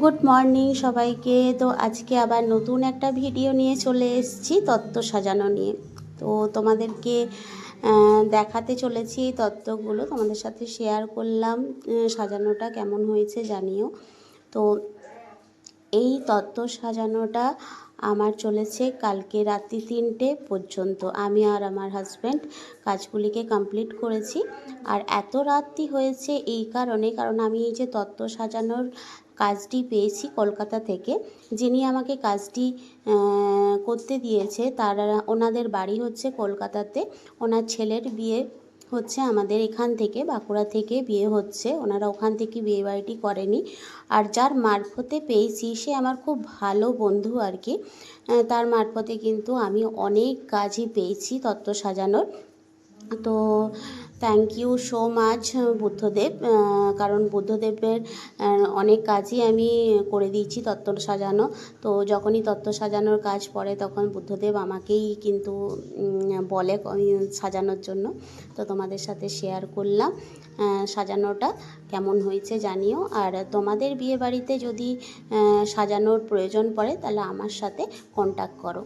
Good morning সবাইকে। তো আজকে আবার নতুন একটা ভিডিও নিয়ে চলে এসেছি তত্ত্ব সাজানো নিয়ে। তো তোমাদেরকে দেখাতে চলেছি এই তত্ত্বগুলো, তোমাদের সাথে শেয়ার করলাম। সাজানোটা কেমন হয়েছে জানিও। তো এই তত্ত্ব সাজানোটা আমার চলেছে কালকে রাত্রি 3টে পর্যন্ত। আমি আর আমার হাজব্যান্ড কাজগুলিকে কমপ্লিট করেছি। আর এত রাত্রি হয়েছে এই কারণ আমি এই যে তত্ত্ব সাজানোর কাজটি পেয়েছি কলকাতা থেকে। যিনি আমাকে কাজটি করতে দিয়েছে ওনাদের বাড়ি হচ্ছে কলকাতাতে। ওনার ছেলের বিয়ে হচ্ছে আমাদের এখান থেকে, বাঁকুড়া থেকে বিয়ে হচ্ছে। ওনারা ওখান থেকে বিয়ে বাড়িটি করেনি। আর যার মারফতে পেয়েছি সে আমার খুব ভালো বন্ধু আর কি। তার মারফতে কিন্তু আমি অনেক কাজই পেয়েছি তত্ত্ব সাজানোর। তো thank you so much Buddhadeb, কারণ বুদ্ধদেবের অনেক কাজই আমি করে দিয়েছি তত্ত্ব সাজানো। তো যখনই তত্ত্ব সাজানোর কাজ পড়ে তখন বুদ্ধদেব আমাকেই কিন্তু বলে সাজানোর জন্য। তো তোমাদের সাথে শেয়ার করলাম সাজানোটা কেমন হয়েছে জানিও। আর তোমাদের বিয়ে বাড়িতে যদি সাজানোর প্রয়োজন পড়ে তাহলে আমার সাথে কন্ট্যাক্ট করো।